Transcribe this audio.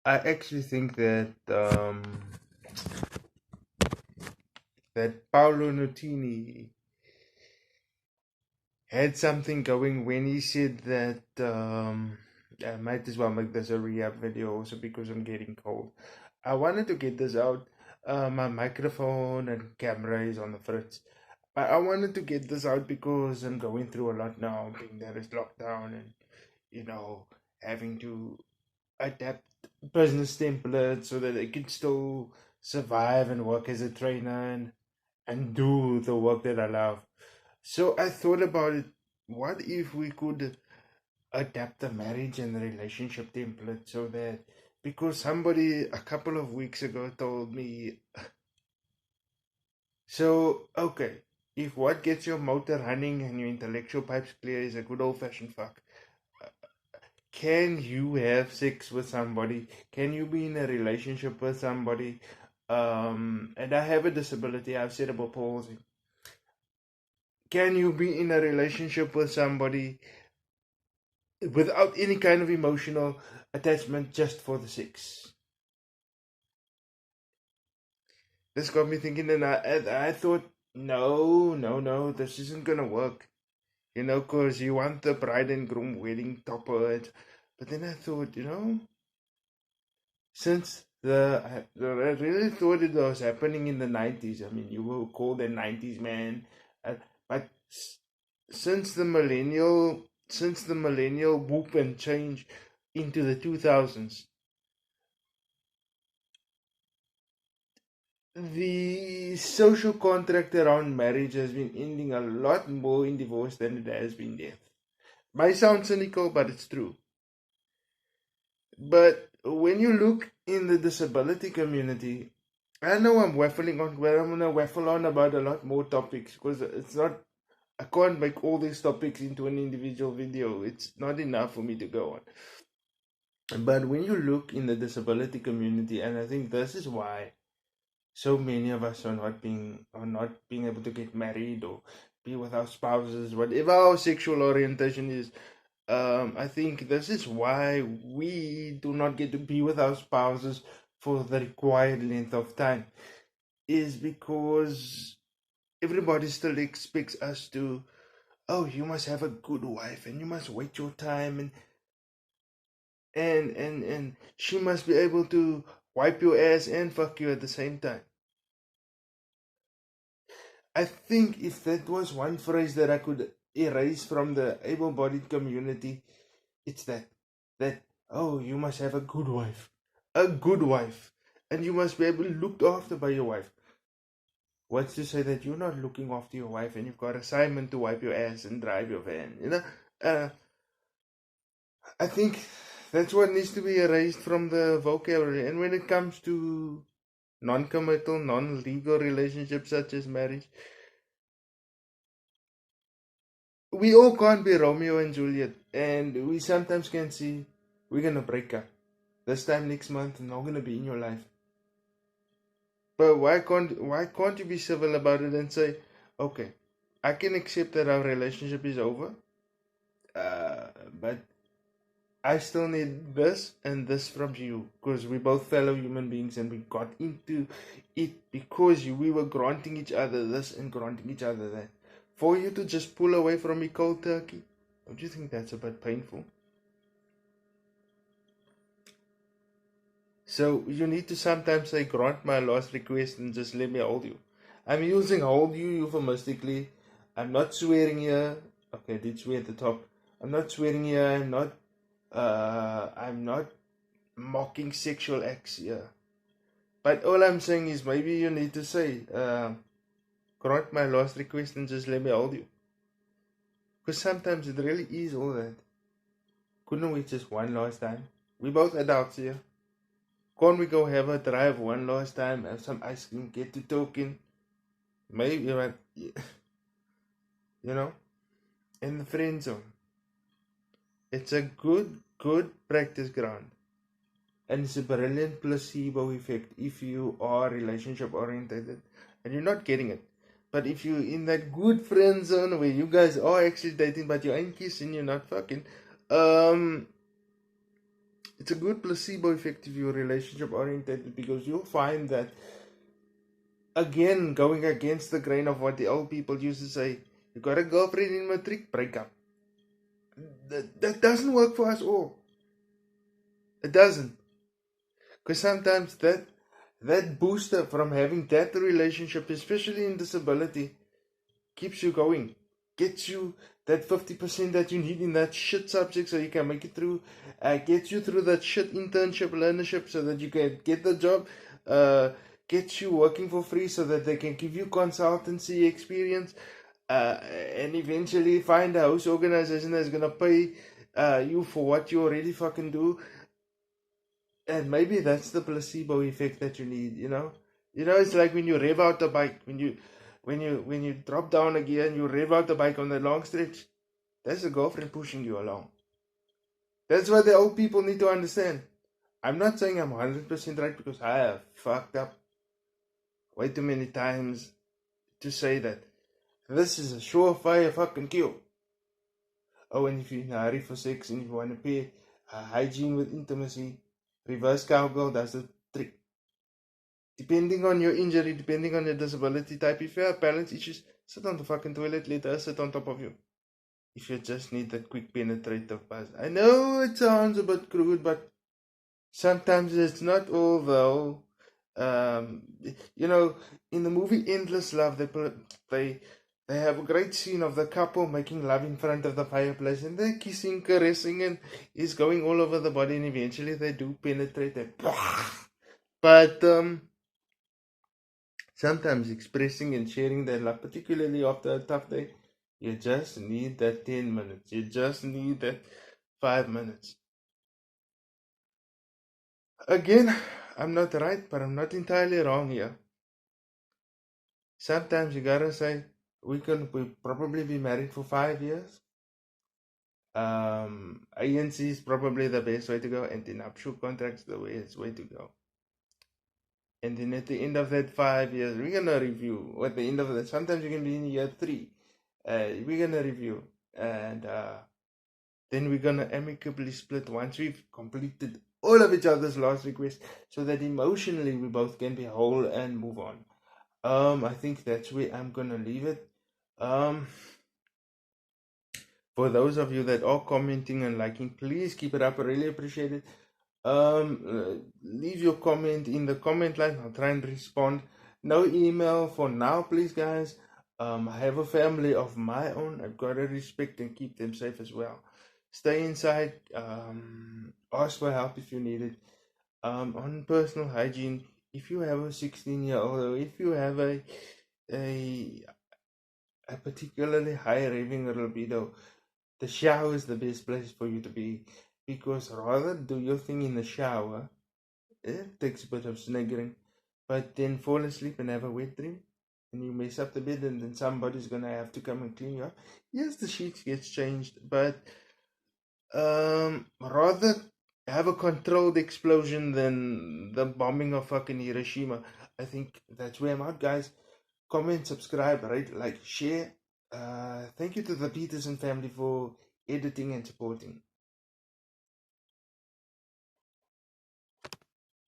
I actually think that Paolo Nutini had something going when he said that I might as well make this a rehab video also because I'm getting cold. I wanted to get this out. My microphone and camera is on the fritz. But I wanted to get this out because I'm going through a lot now, being there is lockdown and you know having to adapt business templates so that I can still survive and work as a trainer and do the work that I love. So I thought about it. What if we could adapt the marriage and the relationship template so that because somebody a couple of weeks ago told me, so okay, if what gets your motor running and your intellectual pipes clear is a good old fashioned fuck, can you have sex with somebody? Can you be in a relationship with somebody? And I have a disability, I have cerebral palsy. Can you be in a relationship with somebody without any kind of emotional attachment just for the sex? This got me thinking, and I thought, no, no, no, this isn't gonna work. Because you want the bride and groom wedding topper. But then I thought, since I really thought it was happening in the 90s. I mean, you will call the 90s, man. But since the millennial whoop and change into the 2000s, the social contract around marriage has been ending a lot more in divorce than it has been death. Might sound cynical, but it's true. But when you look in the disability community, I know I'm waffling on, where I'm gonna waffle on about a lot more topics because it's not. I can't make all these topics into an individual video. It's not enough for me to go on. But when you look in the disability community, and I think this is why so many of us are not being able to get married or be with our spouses, whatever our sexual orientation is. I think this is why we do not get to be with our spouses for the required length of time, is because everybody still expects us to, oh, you must have a good wife and you must wait your time and she must be able to wipe your ass and fuck you at the same time. I think if that was one phrase that I could erase from the able-bodied community, it's that oh, you must have a good wife, and you must be able to looked after by your wife. What's to say that you're not looking after your wife and you've got assignment to wipe your ass and drive your van? I think that's what needs to be erased from the vocabulary. And when it comes to non-committal, non-legal relationships such as marriage, we all can't be Romeo and Juliet, and we sometimes can see we're gonna break up. This time next month, I'm not gonna be in your life. But why can't you be civil about it and say, okay, I can accept that our relationship is over, but I still need this and this from you because we're both fellow human beings and we got into it because we were granting each other this and granting each other that. For you to just pull away from me cold turkey, don't you think that's a bit painful? So you need to sometimes say, grant my last request and just let me hold you. I'm using hold you euphemistically. I'm not swearing here. Okay, I did swear at the top. I'm not swearing here. I'm not mocking sexual acts here. But all I'm saying is maybe you need to say, grant my last request and just let me hold you. Because sometimes it really is all that. Couldn't we just one last time? We both adults here. Can't we go have a drive one last time, have some ice cream, get to talking? Maybe, but, in the friend zone. It's a good practice ground. And it's a brilliant placebo effect if you are relationship oriented and you're not getting it. But if you're in that good friend zone where you guys are actually dating but you ain't kissing, you're not fucking, um, it's a good placebo effect if you're relationship oriented, because you'll find that, again, going against the grain of what the old people used to say, you got a girlfriend in matric, break up. That doesn't work for us all. It doesn't. Because sometimes that booster from having that relationship, especially in disability, keeps you going, gets you that 50% that you need in that shit subject so you can make it through, gets you through that shit internship, learnership so that you can get the job, gets you working for free so that they can give you consultancy experience, and eventually find a house organization that's gonna pay you for what you already fucking do. And maybe that's the placebo effect that you need, you know? You know, it's like when you rev out the bike, when you drop down a gear and you rev out the bike on the long stretch, that's the girlfriend pushing you along. That's what the old people need to understand. I'm not saying I'm 100% right, because I have fucked up way too many times to say that this is a surefire fucking kill. Oh, and if you're in a hurry for sex and if you want to pay hygiene with intimacy, reverse cowgirl does the trick. Depending on your injury, depending on your disability type, if you have balance issues, sit on the fucking toilet, let her sit on top of you. If you just need that quick penetrative buzz. I know it sounds a bit crude, but sometimes it's not all though. You know, in the movie Endless Love, they have a great scene of the couple making love in front of the fireplace, and they're kissing, caressing, and it's going all over the body, and eventually they do penetrate. But sometimes expressing and sharing their love, particularly after a tough day, you just need that 10 minutes. You just need that 5 minutes. Again, I'm not right, but I'm not entirely wrong here. Sometimes you gotta say, we probably be married for 5 years. ANC is probably the best way to go, and the nuptial contract's the best way to go. And then at the end of that 5 years, we're gonna review. At the end of that, sometimes you can be in year 3. We're gonna review, and then we're gonna amicably split once we've completed all of each other's last requests, so that emotionally we both can be whole and move on. I think that's where I'm gonna leave it. For those of you that are commenting and liking, please keep it up. I really appreciate it. Leave your comment in the comment line. I'll try and respond. No email for now, please, guys. I have a family of my own. I've got to respect and keep them safe as well. Stay inside. Ask for help if you need it. On personal hygiene, if you have a 16-year-old, or if you have a particularly high raving libido, the shower is the best place for you to be, because rather do your thing in the shower. It takes a bit of sniggering, but then fall asleep and have a wet dream, and you mess up the bed, and then somebody's gonna have to come and clean you up. Yes, the sheets gets changed, but rather have a controlled explosion than the bombing of fucking Hiroshima. I think that's where I'm at, guys. Comment, subscribe, rate, like, share. Thank you to the Peterson family for editing and supporting.